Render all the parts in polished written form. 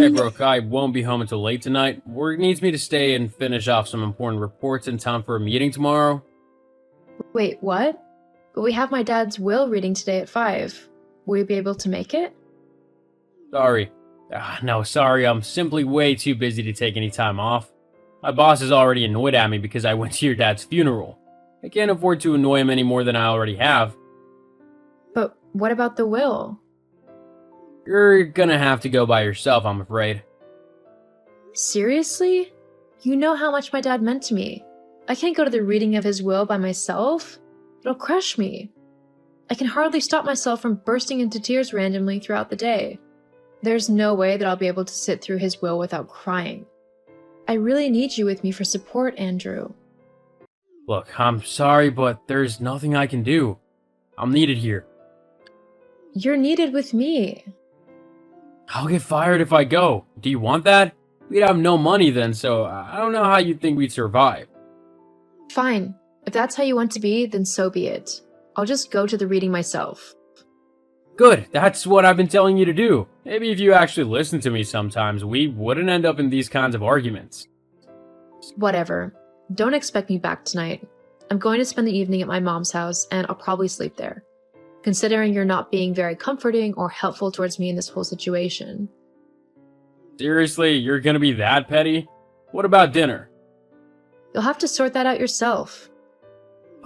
Hey, Brooke, I won't be home until late tonight. Work needs me to stay and finish off some important reports in time for a meeting tomorrow. Wait, what? But we have my dad's will reading today at 5. Will you be able to make it? Sorry. No, sorry, I'm simply way too busy to take any time off. My boss is already annoyed at me because I went to your dad's funeral. I can't afford to annoy him any more than I already have. But what about the will? You're gonna have to go by yourself, I'm afraid. Seriously? You know how much my dad meant to me. I can't go to the reading of his will by myself. It'll crush me. I can hardly stop myself from bursting into tears randomly throughout the day. There's no way that I'll be able to sit through his will without crying. I really need you with me for support, Andrew. Look, I'm sorry, but there's nothing I can do. I'm needed here. You're needed with me. I'll get fired if I go. Do you want that? We'd have no money then, so I don't know how you'd think we'd survive. Fine. If that's how you want to be, then so be it. I'll just go to the reading myself. Good, that's what I've been telling you to do. Maybe if you actually listen to me sometimes, we wouldn't end up in these kinds of arguments. Whatever. Don't expect me back tonight. I'm going to spend the evening at my mom's house, and I'll probably sleep there. Considering you're not being very comforting or helpful towards me in this whole situation. Seriously, you're gonna be that petty? What about dinner? You'll have to sort that out yourself.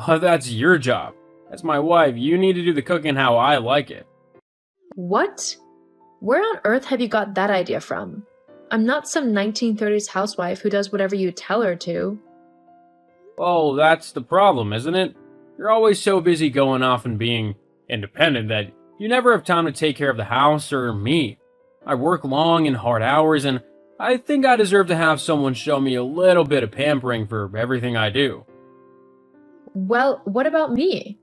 Oh, that's your job. As my wife, you need to do the cooking how I like it. What? Where on earth have you got that idea from? I'm not some 1930s housewife who does whatever you tell her to. Oh, that's the problem, isn't it? You're always so busy going off and being independent that you never have time to take care of the house or me. I work long and hard hours, and I think I deserve to have someone show me a little bit of pampering for everything I do. Well, what about me?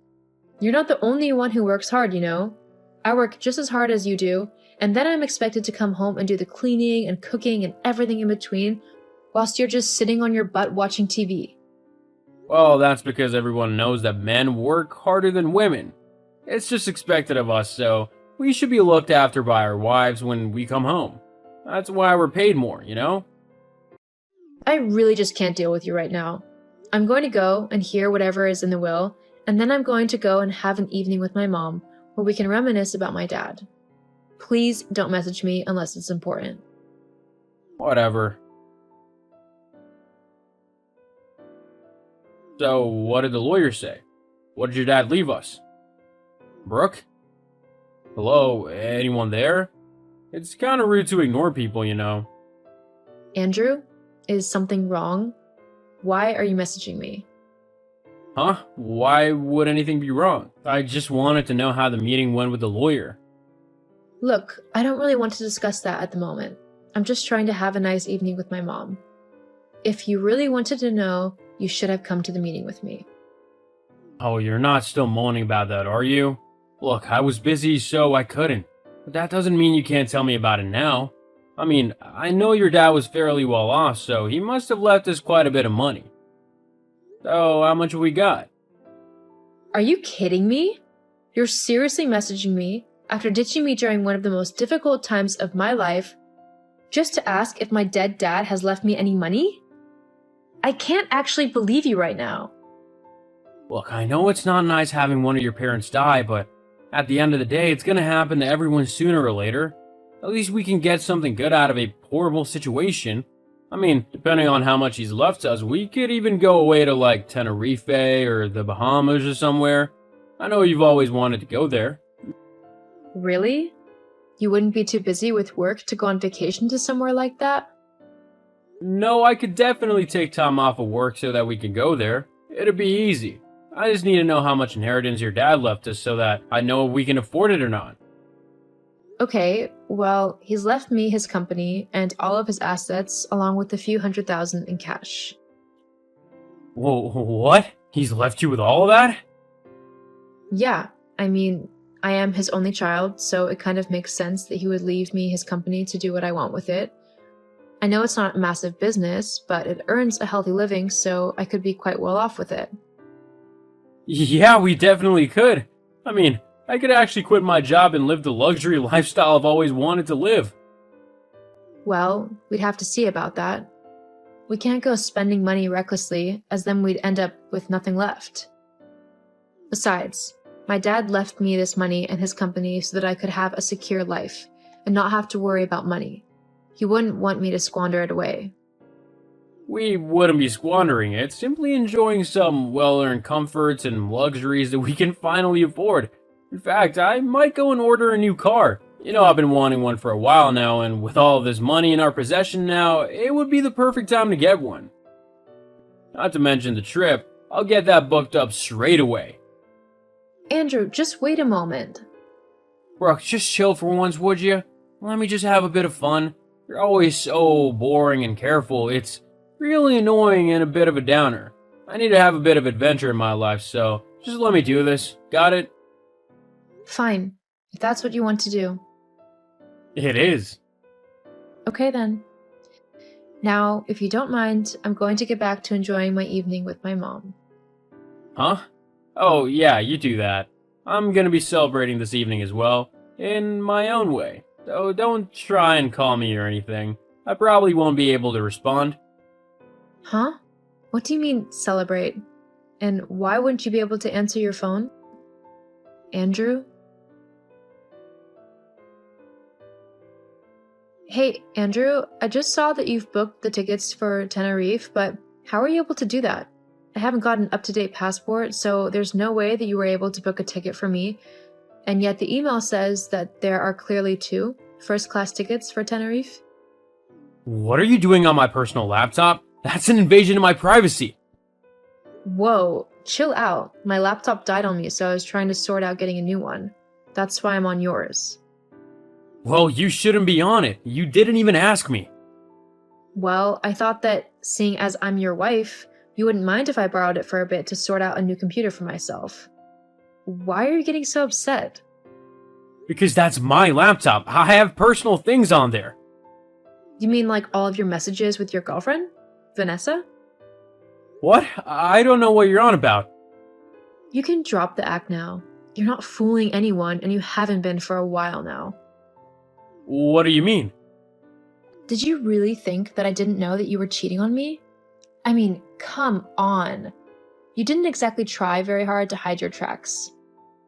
You're not the only one who works hard, you know. I work just as hard as you do, and then I'm expected to come home and do the cleaning and cooking and everything in between, whilst you're just sitting on your butt watching TV. Well, that's because everyone knows that men work harder than women. It's just expected of us, so we should be looked after by our wives when we come home. That's why we're paid more, you know? I really just can't deal with you right now. I'm going to go and hear whatever is in the will, and then I'm going to go and have an evening with my mom where we can reminisce about my dad. Please don't message me unless it's important. Whatever. So, what did the lawyer say? What did your dad leave us? Brooke? Hello, anyone there? It's kind of rude to ignore people, you know. Andrew, is something wrong? Why are you messaging me? Huh? Why would anything be wrong? I just wanted to know how the meeting went with the lawyer. Look, I don't really want to discuss that at the moment. I'm just trying to have a nice evening with my mom. If you really wanted to know, you should have come to the meeting with me. Oh, you're not still moaning about that, are you? Look, I was busy, so I couldn't. But that doesn't mean you can't tell me about it now. I mean, I know your dad was fairly well off, so he must have left us quite a bit of money. So, how much have we got? Are you kidding me? You're seriously messaging me after ditching me during one of the most difficult times of my life just to ask if my dead dad has left me any money? I can't actually believe you right now. Look, I know it's not nice having one of your parents die, but at the end of the day, it's gonna happen to everyone sooner or later. At least we can get something good out of a horrible situation. I mean, depending on how much he's left us, we could even go away to like Tenerife or the Bahamas or somewhere. I know you've always wanted to go there. Really? You wouldn't be too busy with work to go on vacation to somewhere like that? No, I could definitely take time off of work so that we can go there. It'd be easy. I just need to know how much inheritance your dad left us so that I know if we can afford it or not. Okay, well, he's left me his company and all of his assets along with a few $100,000 in cash. Whoa, what? He's left you with all of that? Yeah, I mean, I am his only child, so it kind of makes sense that he would leave me his company to do what I want with it. I know it's not a massive business, but it earns a healthy living, so I could be quite well off with it. Yeah, we definitely could. I mean, I could actually quit my job and live the luxury lifestyle I've always wanted to live. Well, we'd have to see about that. We can't go spending money recklessly, as then we'd end up with nothing left. Besides, my dad left me this money and his company so that I could have a secure life and not have to worry about money. He wouldn't want me to squander it away. We wouldn't be squandering it, simply enjoying some well-earned comforts and luxuries that we can finally afford. In fact, I might go and order a new car. You know, I've been wanting one for a while now, and with all of this money in our possession now, it would be the perfect time to get one. Not to mention the trip, I'll get that booked up straight away. Andrew, just wait a moment. Brooke, just chill for once, would you? Let me just have a bit of fun. You're always so boring and careful. It's really annoying and a bit of a downer. I need to have a bit of adventure in my life, so just let me do this. Got it? Fine, if that's what you want to do. It is. Okay then. Now, if you don't mind, I'm going to get back to enjoying my evening with my mom. Huh? Oh, yeah, you do that. I'm gonna be celebrating this evening as well, in my own way. So don't try and call me or anything. I probably won't be able to respond. Huh? What do you mean, celebrate? And why wouldn't you be able to answer your phone? Andrew? Hey, Andrew, I just saw that you've booked the tickets for Tenerife, but how are you able to do that? I haven't got an up-to-date passport, so there's no way that you were able to book a ticket for me. And yet the email says that there are clearly 2 first-class tickets for Tenerife. What are you doing on my personal laptop? That's an invasion of my privacy. Whoa, chill out. My laptop died on me, so I was trying to sort out getting a new one. That's why I'm on yours. Well, you shouldn't be on it. You didn't even ask me. Well, I thought that, seeing as I'm your wife, you wouldn't mind if I borrowed it for a bit to sort out a new computer for myself. Why are you getting so upset? Because that's my laptop. I have personal things on there. You mean like all of your messages with your girlfriend? Vanessa? What? I don't know what you're on about. You can drop the act now. You're not fooling anyone, and you haven't been for a while now. What do you mean? Did you really think that I didn't know that you were cheating on me? I mean, come on. You didn't exactly try very hard to hide your tracks.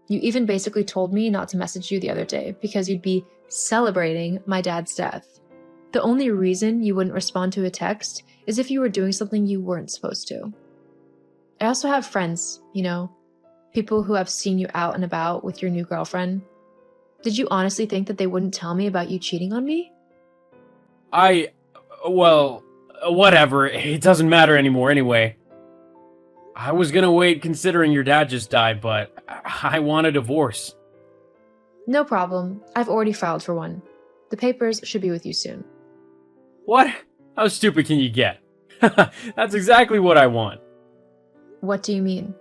You even basically told me not to message you the other day because you'd be celebrating my dad's death. The only reason you wouldn't respond to a text is if you were doing something you weren't supposed to. I also have friends, you know, people who have seen you out and about with your new girlfriend. Did you honestly think that they wouldn't tell me about you cheating on me? Well, whatever. It doesn't matter anymore anyway. I was gonna wait considering your dad just died, but I want a divorce. No problem. I've already filed for one. The papers should be with you soon. What? How stupid can you get? That's exactly what I want. What do you mean?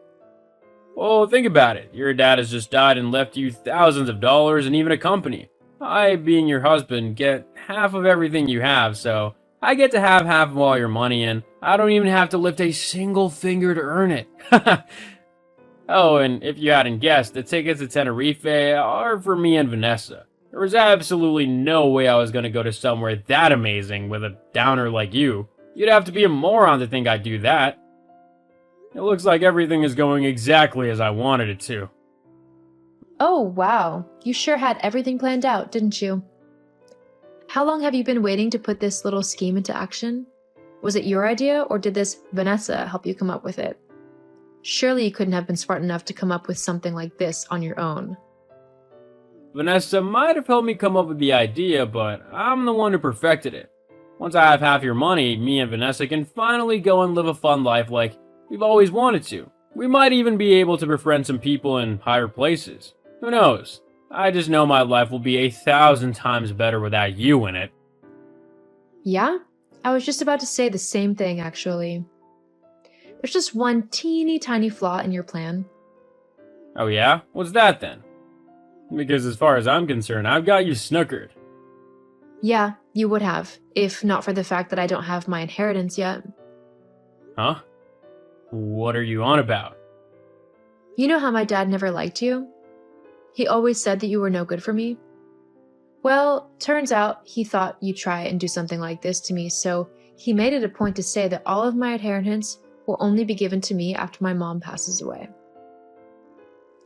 Well, think about it. Your dad has just died and left you thousands of dollars and even a company. I, being your husband, get half of everything you have, so I get to have half of all your money, and I don't even have to lift a single finger to earn it. Oh, and if you hadn't guessed, the tickets to Tenerife are for me and Vanessa. There was absolutely no way I was going to go to somewhere that amazing with a downer like you. You'd have to be a moron to think I'd do that. It looks like everything is going exactly as I wanted it to. Oh, wow. You sure had everything planned out, didn't you? How long have you been waiting to put this little scheme into action? Was it your idea, or did this Vanessa help you come up with it? Surely you couldn't have been smart enough to come up with something like this on your own. Vanessa might have helped me come up with the idea, but I'm the one who perfected it. Once I have half your money, me and Vanessa can finally go and live a fun life like we've always wanted to. We might even be able to befriend some people in higher places. Who knows? I just know my life will be 1,000 times better without you in it. Yeah? I was just about to say the same thing, actually. There's just one teeny tiny flaw in your plan. Oh yeah? What's that then? Because as far as I'm concerned, I've got you snookered. Yeah, you would have, if not for the fact that I don't have my inheritance yet. Huh? What are you on about? You know how my dad never liked you? He always said that you were no good for me. Well, turns out he thought you'd try and do something like this to me, so he made it a point to say that all of my inheritance will only be given to me after my mom passes away.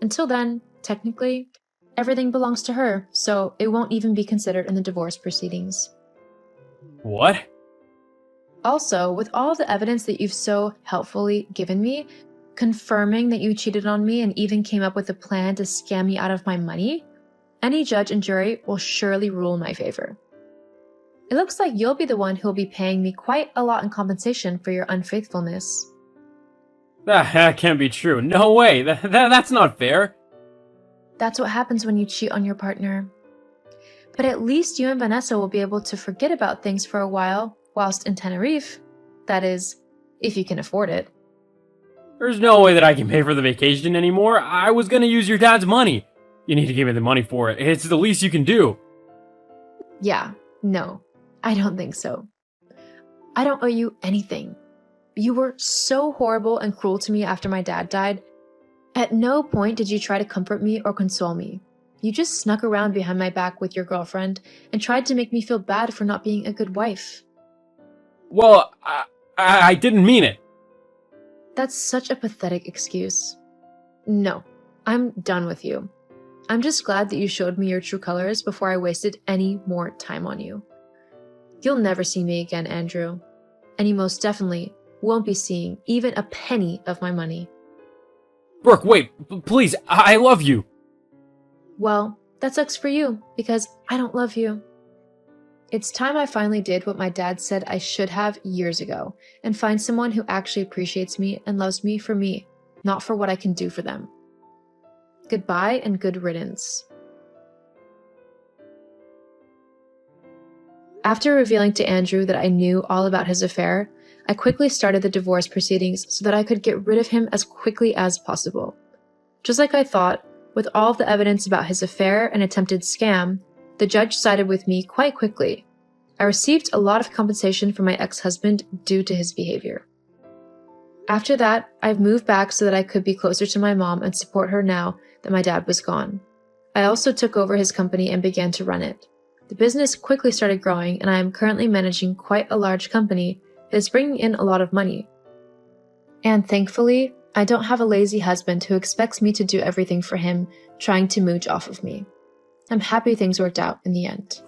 Until then, technically, everything belongs to her, so it won't even be considered in the divorce proceedings. What? Also, with all the evidence that you've so helpfully given me, confirming that you cheated on me and even came up with a plan to scam me out of my money, any judge and jury will surely rule in my favor. It looks like you'll be the one who'll be paying me quite a lot in compensation for your unfaithfulness. That can't be true. No way. That's not fair. That's what happens when you cheat on your partner. But at least you and Vanessa will be able to forget about things for a while whilst in Tenerife. That is, if you can afford it. There's no way that I can pay for the vacation anymore. I was gonna use your dad's money. You need to give me the money for it. It's the least you can do. Yeah, no, I don't think so. I don't owe you anything. You were so horrible and cruel to me after my dad died. At no point did you try to comfort me or console me. You just snuck around behind my back with your girlfriend and tried to make me feel bad for not being a good wife. Well, I didn't mean it. That's such a pathetic excuse. No, I'm done with you. I'm just glad that you showed me your true colors before I wasted any more time on you. You'll never see me again, Andrew. And you most definitely won't be seeing even a penny of my money. Brooke, wait, please, I love you. Well, that sucks for you, because I don't love you. It's time I finally did what my dad said I should have years ago, and find someone who actually appreciates me and loves me for me, not for what I can do for them. Goodbye and good riddance. After revealing to Andrew that I knew all about his affair, I quickly started the divorce proceedings so that I could get rid of him as quickly as possible. Just like I thought, with all of the evidence about his affair and attempted scam, the judge sided with me quite quickly. I received a lot of compensation from my ex-husband due to his behavior. After that, I've moved back so that I could be closer to my mom and support her now that my dad was gone. I also took over his company and began to run it. The business quickly started growing, and I am currently managing quite a large company that is bringing in a lot of money. And thankfully, I don't have a lazy husband who expects me to do everything for him, trying to mooch off of me. I'm happy things worked out in the end.